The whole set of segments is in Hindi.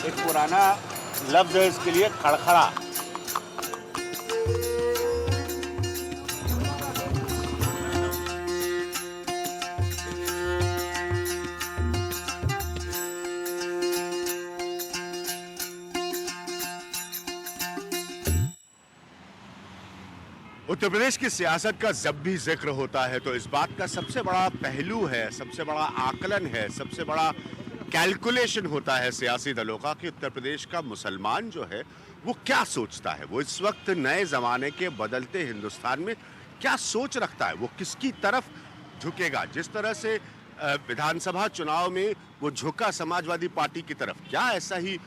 एक पुराना लफ्ज है इसके लिए, खड़खड़ा। उत्तर प्रदेश की सियासत का जब भी जिक्र होता है तो इस बात का सबसे बड़ा पहलू है, सबसे बड़ा आकलन है, सबसे बड़ा कैलकुलेशन होता है सियासी दलों का कि उत्तर प्रदेश का मुसलमान जो है वो क्या सोचता है, वो इस वक्त नए जमाने के बदलते हिंदुस्तान में क्या सोच रखता है, वो किसकी तरफ झुकेगा। जिस तरह से विधानसभा चुनाव में वो झुका समाजवादी पार्टी की तरफ, क्या ऐसा ही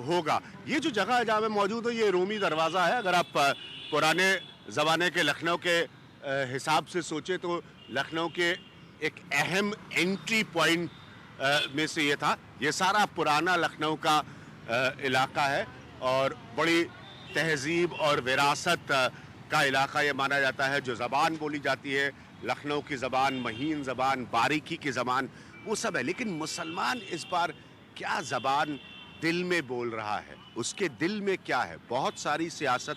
होगा। ये जो जगह है जहाँ मैं मौजूद हूँ, ये रूमी दरवाज़ा है। अगर आप पुराने ज़माने के लखनऊ के हिसाब से सोचे तो लखनऊ के एक अहम एंट्री पॉइंट में से ये था। ये सारा पुराना लखनऊ का इलाका है और बड़ी तहजीब और विरासत का इलाका ये माना जाता है। जो ज़बान बोली जाती है लखनऊ की ज़बान, महीन ज़बान, बारीकी की ज़बान, वो सब है। लेकिन मुसलमान इस बार क्या ज़बान दिल में बोल रहा है, उसके दिल में क्या है। बहुत सारी सियासत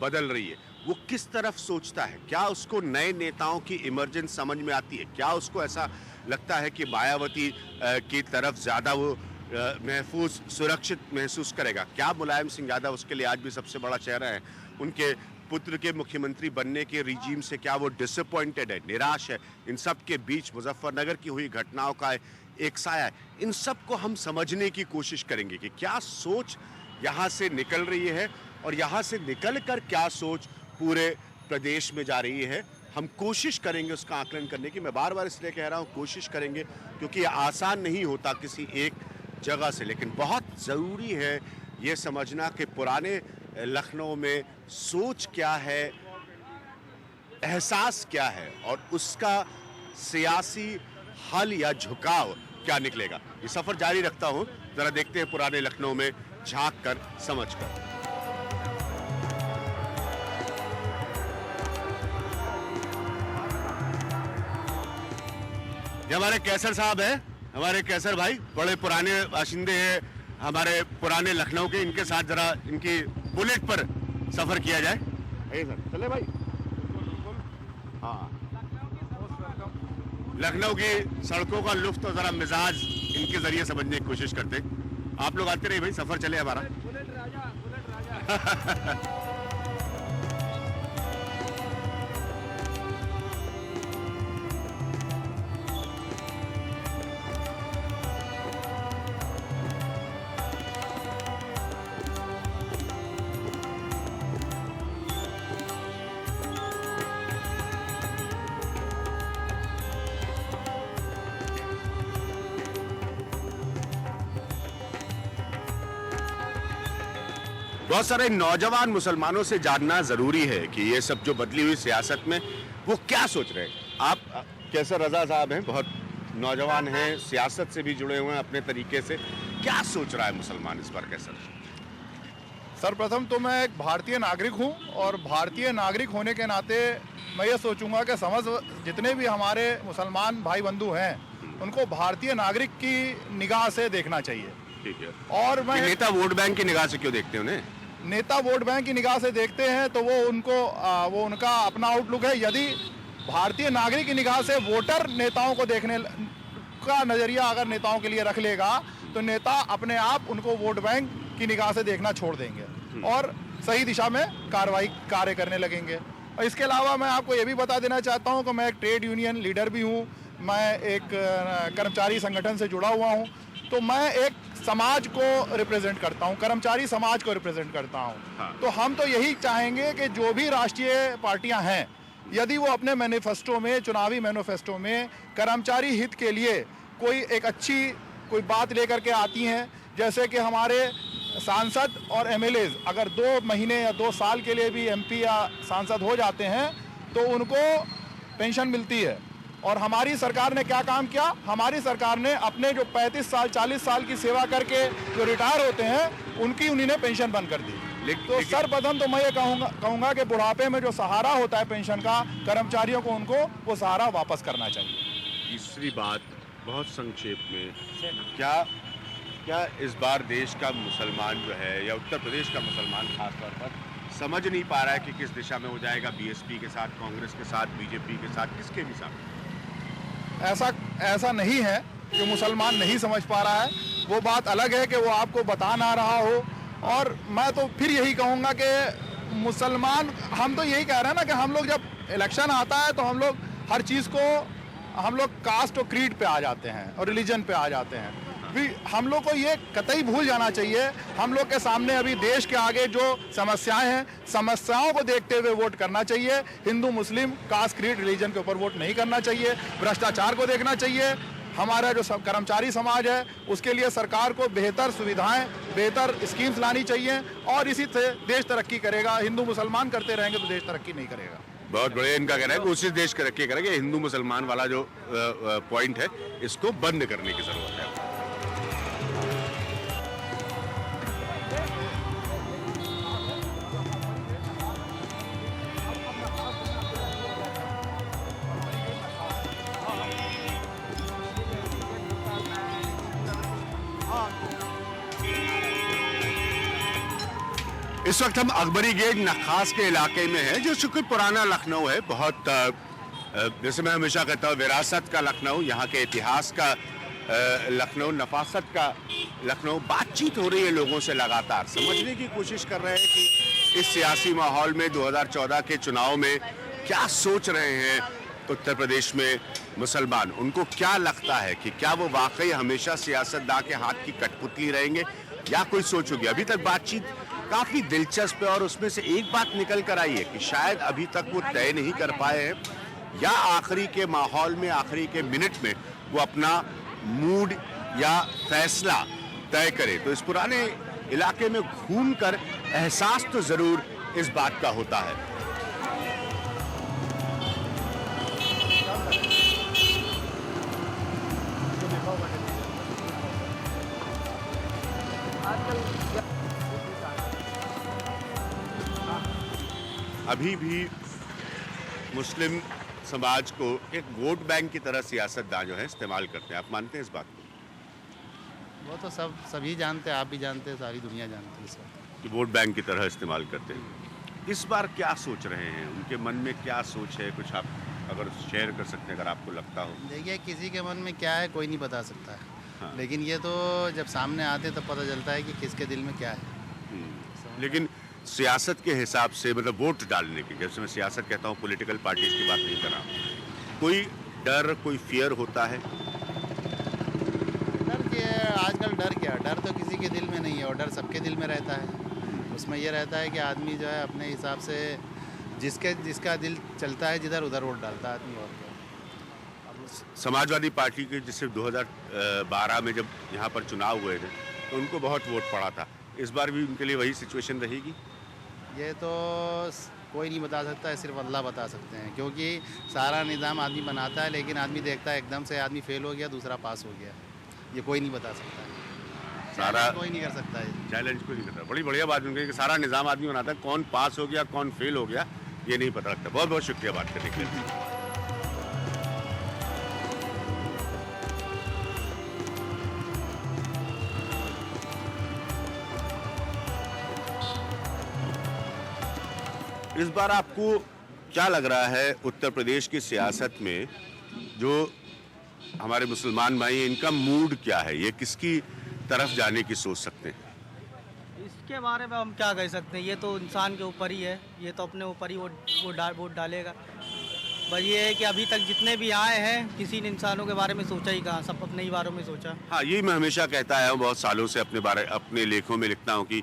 बदल रही है, वो किस तरफ सोचता है, क्या उसको नए नेताओं की इमर्जेंस समझ में आती है, क्या उसको ऐसा लगता है कि मायावती की तरफ ज़्यादा वो महफूज सुरक्षित महसूस करेगा, क्या मुलायम सिंह यादव उसके लिए आज भी सबसे बड़ा चेहरा है, उनके पुत्र के मुख्यमंत्री बनने के रिजीम से क्या वो डिसअपॉइंटेड है, निराश है। इन सब के बीच मुजफ्फरनगर की हुई घटनाओं का एक साया है। इन सब को हम समझने की कोशिश करेंगे कि क्या सोच यहाँ से निकल रही है और यहाँ से निकल कर क्या सोच पूरे प्रदेश में जा रही है। हम कोशिश करेंगे उसका आकलन करने की। मैं बार बार इसलिए कह रहा हूँ कोशिश करेंगे क्योंकि ये आसान नहीं होता किसी एक जगह से, लेकिन बहुत ज़रूरी है ये समझना कि पुराने लखनऊ में सोच क्या है, एहसास क्या है और उसका सियासी हल या झुकाव क्या निकलेगा। ये सफ़र जारी रखता हूँ, ज़रा देखते हैं पुराने लखनऊ में झांक कर, समझ कर। ये हमारे कैसर साहब हैं, हमारे कैसर भाई बड़े पुराने बाशिंदे हैं हमारे पुराने लखनऊ के। इनके साथ जरा इनकी बुलेट पर सफर किया जाए। सर चले भाई। हाँ, लखनऊ की सड़कों का लुत्फ और जरा मिजाज इनके जरिए समझने की कोशिश करते। आप लोग आते रहिए भाई, सफर चले हमारा। बुलेट राजा, बुलेट राजा। बहुत सारे नौजवान मुसलमानों से जानना जरूरी है कि ये सब जो बदली हुई सियासत में वो क्या सोच रहे हैं। आप कैसर रजा साहब हैं, बहुत नौजवान हैं, सियासत से भी जुड़े हुए हैं अपने तरीके से, क्या सोच रहा है मुसलमान इस बार कैसर? सर प्रथम तो मैं एक भारतीय नागरिक हूं और भारतीय नागरिक होने के नाते मैं ये सोचूंगा कि जितने भी हमारे मुसलमान भाई बंधु हैं उनको भारतीय नागरिक की निगाह से देखना चाहिए। ठीक है। और मैं नेता वोट बैंक की निगाह से क्यों देखते हैं उन्हें? नेता वोट बैंक की निगाह से देखते हैं तो वो उनका अपना आउटलुक है। यदि भारतीय नागरिक की निगाह से वोटर नेताओं को देखने का नजरिया अगर नेताओं के लिए रख लेगा तो नेता अपने आप उनको वोट बैंक की निगाह से देखना छोड़ देंगे और सही दिशा में कार्य करने लगेंगे। और इसके अलावा मैं आपको ये भी बता देना चाहता हूँ कि मैं एक ट्रेड यूनियन लीडर भी हूँ, मैं एक कर्मचारी संगठन से जुड़ा हुआ हूँ, तो मैं एक समाज को रिप्रेजेंट करता हूं, कर्मचारी समाज को रिप्रेजेंट करता हूं। हाँ। तो हम तो यही चाहेंगे कि जो भी राष्ट्रीय पार्टियां हैं यदि वो अपने मैनिफेस्टो में, चुनावी मैनिफेस्टो में कर्मचारी हित के लिए कोई एक अच्छी कोई बात लेकर के आती हैं, जैसे कि हमारे सांसद और एमएलएज अगर 2 महीने या 2 साल के लिए भी एमपी या सांसद हो जाते हैं तो उनको पेंशन मिलती है। और हमारी सरकार ने क्या काम किया, हमारी सरकार ने अपने जो 35 साल 40 साल की सेवा करके जो रिटायर होते हैं उनकी उन्हीं ने पेंशन बंद कर दी। तो सर्वप्रथम तो मैं ये कहूँगा कि बुढ़ापे में जो सहारा होता है पेंशन का, कर्मचारियों को उनको वो सहारा वापस करना चाहिए। तीसरी बात बहुत संक्षेप में, क्या क्या इस बार देश का मुसलमान जो है या उत्तर प्रदेश का मुसलमान खासतौर पर समझ नहीं पा रहा है कि किस दिशा में वो जाएगा, बीएसपी के साथ, कांग्रेस के साथ, बीजेपी के साथ, किसके भी साथ? ऐसा नहीं है कि मुसलमान नहीं समझ पा रहा है। वो बात अलग है कि वो आपको बता ना रहा हो। और मैं तो फिर यही कहूँगा कि मुसलमान, हम तो यही कह रहे हैं ना कि हम लोग जब इलेक्शन आता है तो हम लोग हर चीज़ को, हम लोग कास्ट और क्रीड पे आ जाते हैं और रिलीजन पे आ जाते हैं। भी हम लोग को ये कतई भूल जाना चाहिए। हम लोग के सामने अभी देश के आगे जो समस्याएं हैं, समस्याओं को देखते हुए वोट करना चाहिए। हिंदू मुस्लिम कास्ट क्रीड रिलीजन के ऊपर वोट नहीं करना चाहिए। भ्रष्टाचार को देखना चाहिए। हमारा जो कर्मचारी समाज है उसके लिए सरकार को बेहतर सुविधाएं, बेहतर स्कीम्स लानी चाहिए और इसी से देश तरक्की करेगा। हिंदू मुसलमान करते रहेंगे तो देश तरक्की नहीं करेगा। बहुत बढ़िया इनका कहना है कि उसी देश तरक्की करेंगे। हिंदू मुसलमान वाला जो पॉइंट है इसको बंद करने की जरूरत है। इस वक्त हम अकबरी गेट नखास के इलाके में हैं, जो चूंकि पुराना लखनऊ है। बहुत जैसे मैं हमेशा कहता हूँ, विरासत का लखनऊ, यहाँ के इतिहास का लखनऊ, नफासत का लखनऊ। बातचीत हो रही है लोगों से लगातार, समझने की कोशिश कर रहे हैं कि इस सियासी माहौल में 2014 के चुनाव में क्या सोच रहे हैं उत्तर प्रदेश में मुसलमान। उनको क्या लगता है कि क्या वो वाकई हमेशा सियासतदान के हाथ की कठपुतली रहेंगे या कोई सोच होगी। अभी तक बातचीत काफी दिलचस्प है और उसमें से एक बात निकल कर आई है कि शायद अभी तक वो तय नहीं कर पाए हैं या आखिरी के माहौल में, आखिरी के मिनट में वो अपना मूड या फैसला तय करे। तो इस पुराने इलाके में घूमकर एहसास तो जरूर इस बात का होता है। अभी भी मुस्लिम समाज को एक वोट बैंक की तरह सियासतदान जो है इस्तेमाल करते हैं। आप मानते हैं इस बात को? वो तो सभी जानते हैं, आप भी जानते हैं, सारी दुनिया जानती है इस बात कि वोट बैंक की तरह इस्तेमाल करते हैं। इस बार क्या सोच रहे हैं, उनके मन में क्या सोच है, कुछ आप अगर शेयर कर सकते हैं अगर आपको लगता हो। देखिए, किसी के मन में क्या है कोई नहीं बता सकता है। हाँ। लेकिन ये तो जब सामने आते तब पता चलता है कि किसके दिल में क्या है। लेकिन सियासत के हिसाब से, मतलब वोट डालने की, जैसे मैं सियासत कहता हूँ, पॉलिटिकल पार्टीज की बात नहीं कर रहा हूँ, कोई डर, कोई फियर होता है? डर क्या है आजकल? डर तो किसी के दिल में नहीं है और डर सबके दिल में रहता है। उसमें ये रहता है कि आदमी जो है अपने हिसाब से जिसका दिल चलता है जिधर उधर वोट डालता है आदमी। और समाजवादी पार्टी के जिससे 2012 में जब यहाँ पर चुनाव हुए थे तो उनको बहुत वोट पड़ा था। इस बार भी उनके लिए वही सिचुएशन रहेगी? ये तो कोई नहीं बता सकता है, सिर्फ अल्लाह बता सकते हैं। क्योंकि सारा निज़ाम आदमी बनाता है लेकिन आदमी देखता है एकदम से आदमी फेल हो गया, दूसरा पास हो गया। ये कोई नहीं बता सकता है, सारा कोई नहीं कर सकता है। चैलेंज कोई नहीं करता। बड़ी बढ़िया बात उनकी कि सारा निज़ाम आदमी बनाता है, कौन पास हो गया कौन फेल हो गया ये नहीं पता लगता। बहुत बहुत शुक्रिया बात करने के लिए। इस बार आपको क्या लग रहा है उत्तर प्रदेश की सियासत में जो हमारे मुसलमान भाई हैं, इनका मूड क्या है? ये किसकी तरफ जाने की सोच सकते हैं? इसके बारे में हम क्या कह सकते हैं, ये तो इंसान के ऊपर ही है। ये तो अपने ऊपर ही वोट डालेगा। बस ये है कि अभी तक जितने भी आए हैं किसी ने इंसानों के बारे में सोचा ही कहाँ, सब अपने ही बारे में सोचा। हाँ, ये मैं हमेशा कहता आया हूँ, बहुत सालों से अपने लेखों में लिखता हूँ कि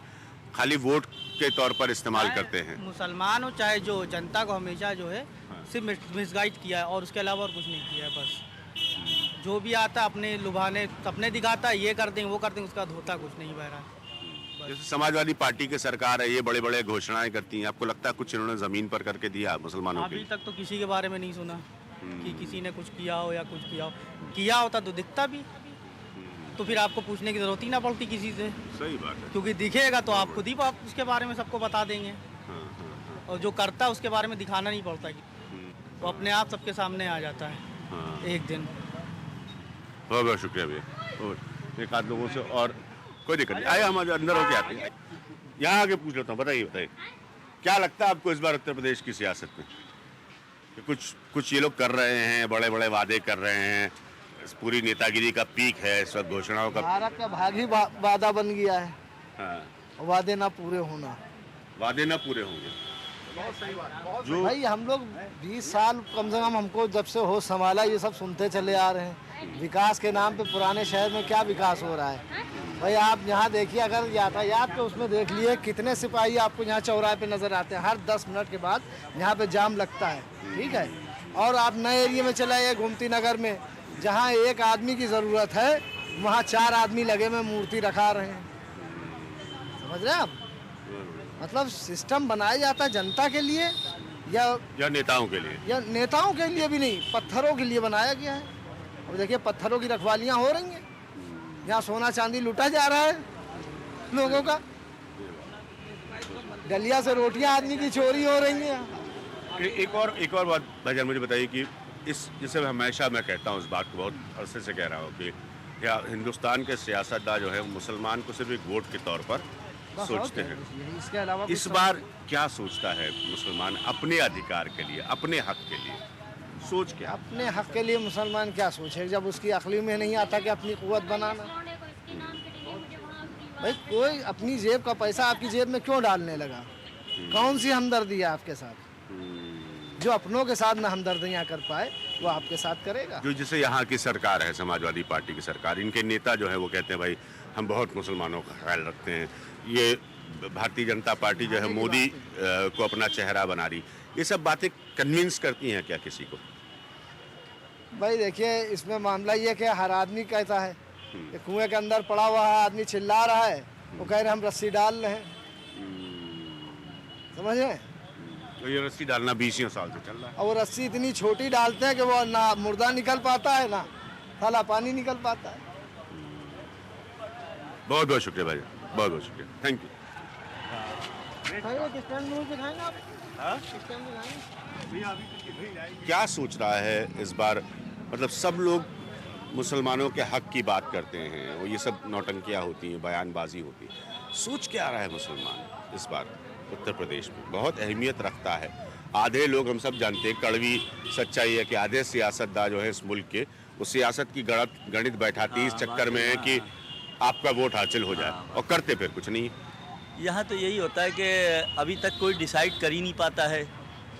खाली वोट के तौर पर इस्तेमाल करते हैं। मुसलमान हो चाहे जो, जनता को हमेशा जो है सिर्फ मिसगाइड किया है और उसके अलावा और कुछ नहीं किया है। बस जो भी आता है अपने लुभाने सपने दिखाता है, ये कर देंगे वो कर देंगे, उसका होता कुछ नहीं बह रहा। जैसे समाजवादी पार्टी की सरकार है, ये बड़े बड़े घोषणाएं करती हैं, आपको लगता है कुछ इन्होंने जमीन पर करके दिया मुसलमानों के? अभी तक तो किसी के बारे में नहीं सुना कि किसी ने कुछ किया हो या कुछ किया होता तो दिखता भी, तो फिर आपको पूछने की जरूरत ही ना पड़ती किसी से। सही बात है। क्योंकि दिखेगा तो आप खुद ही उसके बारे में सबको बता देंगे। और जो करता है उसके बारे में दिखाना नहीं पड़ता कि वो अपने आप सबके सामने आ जाता है एक दिन। बहुत बहुत शुक्रिया भैया। और एक आध लोगों से और कोई दिक्कत नहीं, आइए हम अंदर होके आते हैं। यहाँ आके पूछ लेता हूँ, बताइए क्या लगता है आपको इस बार उत्तर प्रदेश की सियासत में? कि कुछ ये लोग कर रहे हैं, बड़े बड़े वादे कर रहे हैं, इस पूरी नेतागिरी का पीक है इस वक्त, घोषणाओं का। भारत का भाग ही वादा बन गया है। हाँ, वादे ना पूरे होना। वादे ना पूरे होंगे। जो भाई हम लोग 20 साल कम से कम हमको जब से होश संभाला ये सब सुनते चले आ रहे हैं। विकास के नाम पे पुराने शहर में क्या विकास हो रहा है? भाई आप यहाँ देखिए, अगर यातायात पे उसमें देख लिए कितने सिपाही आपको यहाँ चौराहे पे नजर आते हैं। हर 10 मिनट के बाद यहाँ पे जाम लगता है, ठीक है। और आप नए एरिया में चले आइए, गोमती नगर में, जहाँ एक आदमी की ज़रूरत है वहाँ 4 आदमी लगे में मूर्ति रखा रहे हैं। समझ रहे हैं आप? मतलब सिस्टम बनाया जाता है जनता के लिए या नेताओं के लिए? या नेताओं के लिए भी नहीं, पत्थरों के लिए बनाया गया है। अब देखिए पत्थरों की रखवालियाँ हो रही हैं, यहाँ सोना चांदी लूटा जा रहा है लोगों का, डलिया से रोटियां आदमी की चोरी हो रही हैं। एक और बात भाईजान मुझे बताइए कि इस जिसे हमेशा मैं कहता हूँ, इस बात को बहुत अरसे से कह रहा हूँ कि क्या हिंदुस्तान के सियासतदान जो है मुसलमान को सिर्फ एक वोट के तौर पर सोचते हैं। इसके अलावा इस बार क्या सोचता है मुसलमान अपने अधिकार के लिए, अपने हक के लिए? सोच क्या? अपने हक के लिए मुसलमान क्या सोचे जब उसकी अकली में नहीं आता कि अपनी कुव्वत बनाना। भाई कोई अपनी जेब का पैसा आपकी जेब में क्यों डालने लगा? कौन सी हमदर्दी है आपके साथ? जो अपनों के साथ ना हमदर्दियाँ कर पाए वो आपके साथ करेगा। जो जैसे यहाँ की सरकार है, समाजवादी पार्टी की सरकार, इनके नेता जो है वो कहते हैं भाई हम बहुत मुसलमानों का ख्याल रखते हैं। ये भारतीय जनता पार्टी जो है मोदी को अपना चेहरा बना रही, ये सब बातें कन्विंस करती हैं क्या किसी को? भाई देखिए इसमें मामला ये कि हर आदमी कहता है कि कुएं के अंदर पड़ा हुआ है आदमी चिल्ला रहा है, वो कह रहे हम रस्सी डाल रहे हैं। समझे? तो ये रस्सी डालना 20 साल से चल रहा है। और वो रस्सी इतनी छोटी डालते हैं कि वो ना मुर्दा निकल पाता है ना थाला पानी निकल पाता है। बहुत बहुत शुक्रिया भाई, बहुत बहुत शुक्रिया, थैंक यू। क्या सोच रहा है इस बार? मतलब सब लोग मुसलमानों के हक की बात करते हैं, वो ये सब नौटंकियाँ होती हैं, बयानबाजी होती है। सोच क्या रहा है मुसलमान इस बार उत्तर प्रदेश में? बहुत अहमियत रखता है। आधे लोग, हम सब जानते हैं, कड़वी सच्चाई है कि आधे सियासतदान जो है इस मुल्क के, वो सियासत की गणित बैठाती है इस चक्कर में है कि आपका वोट हासिल हो जाए, और करते फिर कुछ नहीं। यहाँ तो यही होता है कि अभी तक कोई डिसाइड कर ही नहीं पाता है।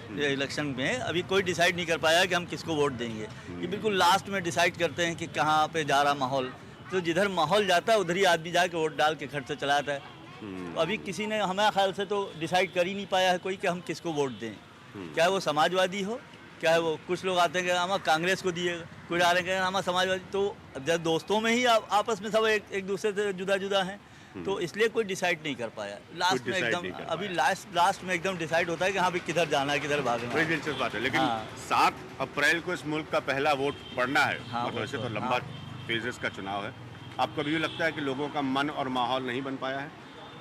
इलेक्शन में अभी कोई डिसाइड नहीं कर पाया कि हम किसको वोट देंगे। ये बिल्कुल लास्ट में डिसाइड करते हैं कि कहाँ पे जा रहा माहौल, तो जिधर माहौल जाता है उधर ही आदमी जाके वोट डाल के खर्च चला आता है। तो अभी किसी ने हमारे ख्याल से तो डिसाइड कर ही नहीं पाया है कोई कि हम किसको वोट दें। चाहे वो समाजवादी हो, चाहे वो, कुछ लोग आते हैं कि हम कांग्रेस को दिएगा, कुछ आ रहे हैं हम समाजवादी। तो जब दोस्तों में ही आपस में सब एक दूसरे से जुदा जुदा हैं, तो इसलिए कोई डिसाइड नहीं कर पाया। लास्ट में एकदम अभी लास्ट में एकदम डिसाइड होता है कि हाँ भाई किधर जाना है, किधर भागना है। बड़ी दिलचस्प बात है। लेकिन 7 अप्रैल को इस मुल्क का पहला वोट पड़ना है, हाँ, और वैसे तो लंबा फेजेस का चुनाव है। आपको भी लगता है कि लोगों का मन और माहौल नहीं बन पाया है?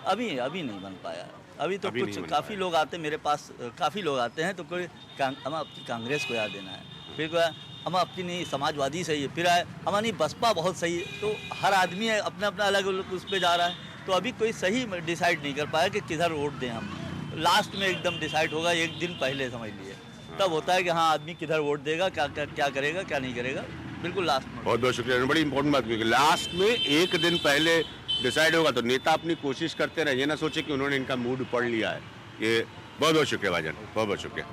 अभी नहीं बन पाया। अभी तो कुछ काफ़ी लोग आते हैं मेरे पास, काफ़ी लोग आते हैं, तो कोई हमें अपनी कांग्रेस को याद देना है, फिर कोई हम अपनी नहीं समाजवादी सही है, फिर हमारी बसपा बहुत सही है। तो हर आदमी है अपना अपना अलग उस पर जा रहा है। तो अभी कोई सही डिसाइड नहीं कर पाया कि किधर वोट दें हम। लास्ट में एकदम डिसाइड होगा, एक दिन पहले समझ लिए, तब होता है कि हाँ आदमी किधर वोट देगा, क्या करेगा, क्या नहीं करेगा। बिल्कुल लास्ट में। बहुत बहुत शुक्रिया। बड़ी इंपॉर्टेंट बात, क्योंकि लास्ट में एक दिन पहले डिसाइड होगा, तो नेता अपनी कोशिश करते रहे, ये ना सोचे कि उन्होंने इनका मूड पढ़ लिया है। ये बहुत बहुत शुक्रिया भाईजान, बहुत बहुत शुक्रिया।